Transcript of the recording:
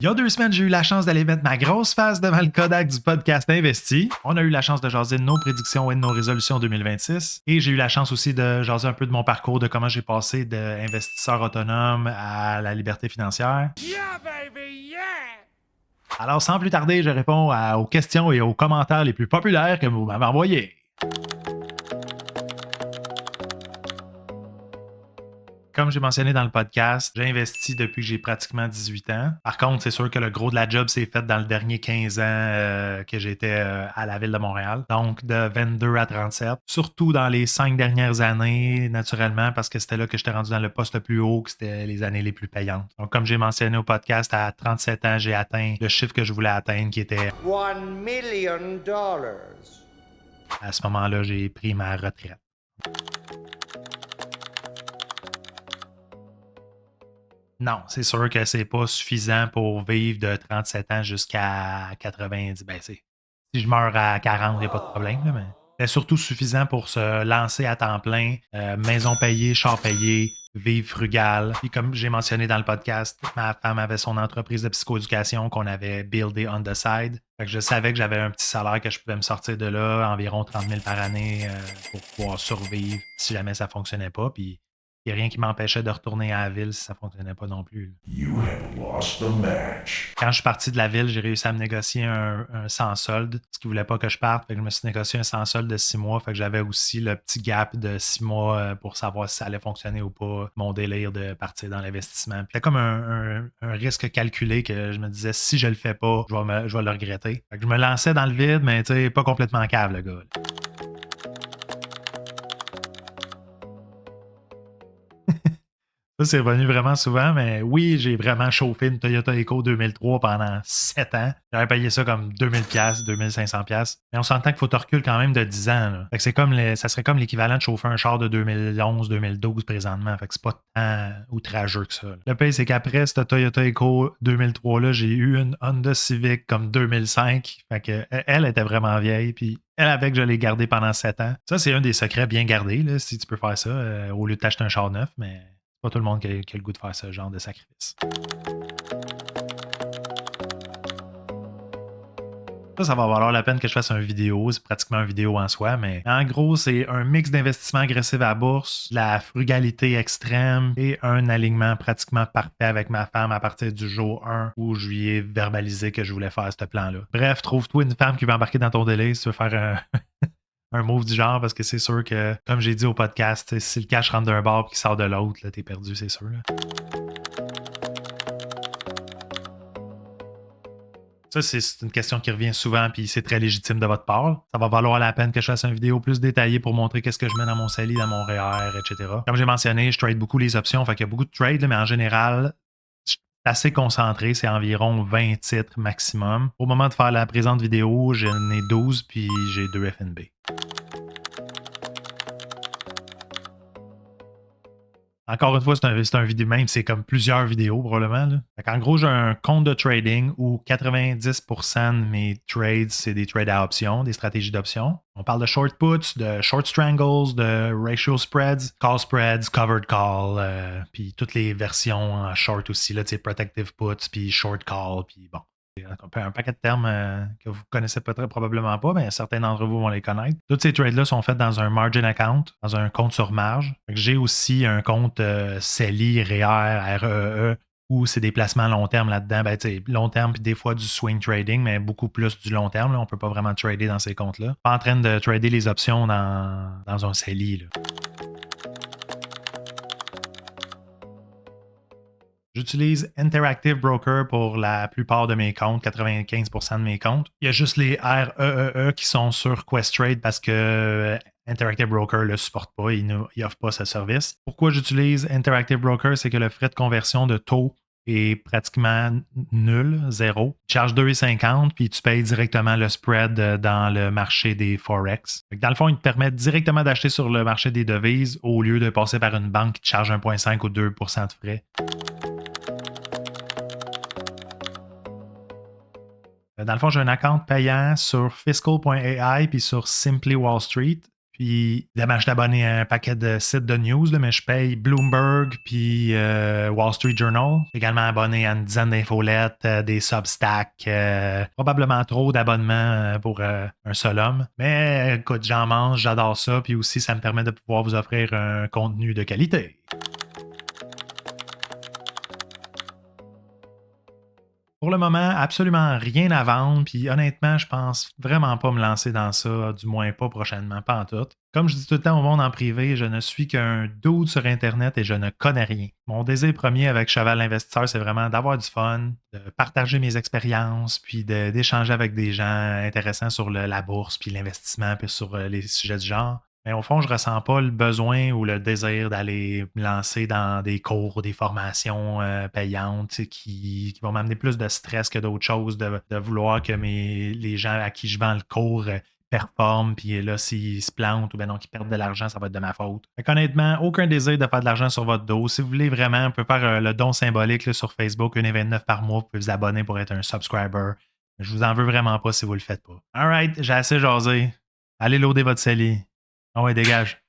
Il y a 2 semaines, j'ai eu la chance d'aller mettre ma grosse face devant le Kodak du podcast Investi. On a eu la chance de jaser de nos prédictions et de nos résolutions 2026. Et j'ai eu la chance aussi de jaser un peu de mon parcours, de comment j'ai passé d'investisseur autonome à la liberté financière. Yeah, baby, yeah! Alors, sans plus tarder, je réponds aux questions et aux commentaires les plus populaires que vous m'avez envoyés. Comme j'ai mentionné dans le podcast, j'ai investi depuis que j'ai pratiquement 18 ans. Par contre, c'est sûr que le gros de la job s'est fait dans le dernier 15 ans que j'étais à la ville de Montréal. Donc, de 22 à 37. Surtout dans les 5 dernières années, naturellement, parce que c'était là que j'étais rendu dans le poste le plus haut, que c'était les années les plus payantes. Donc, comme j'ai mentionné au podcast, à 37 ans, j'ai atteint le chiffre que je voulais atteindre, qui était $1 million. À ce moment-là, j'ai pris ma retraite. Non, c'est sûr que c'est pas suffisant pour vivre de 37 ans jusqu'à 90. Ben, si je meurs à 40, il n'y a pas de problème, là, mais c'est surtout suffisant pour se lancer à temps plein, maison payée, char payé, vivre frugal. Puis comme j'ai mentionné dans le podcast, ma femme avait son entreprise de psychoéducation qu'on avait buildé on the side. Fait que je savais que j'avais un petit salaire que je pouvais me sortir de là, environ 30 000 par année, pour pouvoir survivre si jamais ça fonctionnait pas. Puis il n'y a rien qui m'empêchait de retourner à la ville si ça ne fonctionnait pas non plus. You have lost the match. Quand je suis parti de la ville, j'ai réussi à me négocier un sans solde, ce qui ne voulait pas que je parte. Fait que je me suis négocié un sans solde de 6 mois. Fait que j'avais aussi le petit gap de 6 mois pour savoir si ça allait fonctionner ou pas, mon délire de partir dans l'investissement. C'était comme un risque calculé que je me disais, si je le fais pas, je vais le regretter. Fait que je me lançais dans le vide, mais pas complètement cave, le gars. Ça, c'est revenu vraiment souvent, mais oui, j'ai vraiment chauffé une Toyota Eco 2003 pendant 7 ans. J'avais payé ça comme 2000$, 2500$. Mais on s'entend qu'il faut te reculer quand même de 10 ans. Là. Fait que c'est comme ça serait comme l'équivalent de chauffer un char de 2011, 2012 présentement. Fait que c'est pas tant outrageux que ça. Là. Le pire, c'est qu'après cette Toyota Eco 2003-là, j'ai eu une Honda Civic comme 2005. Fait que elle était vraiment vieille. Puis elle avec, je l'ai gardée pendant 7 ans. Ça, c'est un des secrets bien gardés, là, si tu peux faire ça, au lieu de t'acheter un char neuf, mais pas tout le monde qui a le goût de faire ce genre de sacrifice. Ça va valoir la peine que je fasse une vidéo. C'est pratiquement une vidéo en soi, mais en gros, c'est un mix d'investissement agressif à la bourse, la frugalité extrême et un alignement pratiquement parfait avec ma femme à partir du jour 1 où je lui ai verbalisé que je voulais faire ce plan-là. Bref, trouve-toi une femme qui va embarquer dans ton délai si tu veux faire un move du genre, parce que c'est sûr que, comme j'ai dit au podcast, si le cash rentre d'un bord et qu'il sort de l'autre, là, t'es perdu, c'est sûr. Là. Ça, c'est une question qui revient souvent, puis c'est très légitime de votre part. Ça va valoir la peine que je fasse une vidéo plus détaillée pour montrer qu'est-ce que je mets dans mon CELI, dans mon REER, etc. Comme j'ai mentionné, je trade beaucoup les options, fait qu'il y a beaucoup de trades, mais en général, je suis assez concentré, c'est environ 20 titres maximum. Au moment de faire la présente vidéo, j'en ai 12, puis j'ai 2 FNB. Encore une fois, c'est un vidéo, même c'est comme plusieurs vidéos probablement. Là. En gros, j'ai un compte de trading où 90% de mes trades, c'est des trades à options, des stratégies d'options. On parle de short puts, de short strangles, de ratio spreads, call spreads, covered call, puis toutes les versions en short aussi, là, protective puts, puis short call, puis bon. Un paquet de termes que vous connaissez peut-être probablement pas, mais certains d'entre vous vont les connaître. Tous ces trades-là sont faits dans un margin account, dans un compte sur marge. J'ai aussi un compte CELI, REER, REE, où c'est des placements long terme là-dedans. Ben, long terme, puis des fois du swing trading, mais beaucoup plus du long terme. Là. On ne peut pas vraiment trader dans ces comptes-là. Pas en train de trader les options dans un CELI. Là. J'utilise Interactive Broker pour la plupart de mes comptes, 95% de mes comptes. Il y a juste les REEE qui sont sur Questrade parce que Interactive Broker ne le supporte pas, il n'offre pas ce service. Pourquoi j'utilise Interactive Broker? C'est que le frais de conversion de taux est pratiquement nul, zéro. Tu charges 2,50 puis tu payes directement le spread dans le marché des Forex. Dans le fond, il te permet directement d'acheter sur le marché des devises au lieu de passer par une banque qui te charge 1,5 ou 2 de frais. Dans le fond, j'ai un account payant sur fiscal.ai puis sur Simply Wall Street. Puis, évidemment, je suis abonné à un paquet de sites de news, là, mais je paye Bloomberg puis Wall Street Journal. Je suis également abonné à une dizaine d'infolettes, des Substack. Probablement trop d'abonnements pour un seul homme. Mais écoute, j'en mange, j'adore ça. Puis aussi, ça me permet de pouvoir vous offrir un contenu de qualité. Pour le moment, absolument rien à vendre, puis honnêtement, je pense vraiment pas me lancer dans ça, du moins pas prochainement, pas en tout. Comme je dis tout le temps au monde en privé, je ne suis qu'un dude sur Internet et je ne connais rien. Mon désir premier avec Cheval Investisseur, c'est vraiment d'avoir du fun, de partager mes expériences, puis d'échanger avec des gens intéressants sur la bourse, puis l'investissement, puis sur les sujets du genre. Mais au fond, je ressens pas le besoin ou le désir d'aller me lancer dans des cours ou des formations payantes, tu sais, qui vont m'amener plus de stress que d'autres choses, de vouloir que les gens à qui je vends le cours performent, puis là, s'ils se plantent ou bien non, qu'ils perdent de l'argent, ça va être de ma faute. Fait qu'honnêtement, aucun désir de faire de l'argent sur votre dos. Si vous voulez vraiment, on peut faire le don symbolique là, sur Facebook, 1,29 par mois, vous pouvez vous abonner pour être un subscriber. Je vous en veux vraiment pas si vous le faites pas. Alright, j'ai assez jasé. Allez loader votre CELI. Ah ouais, dégage.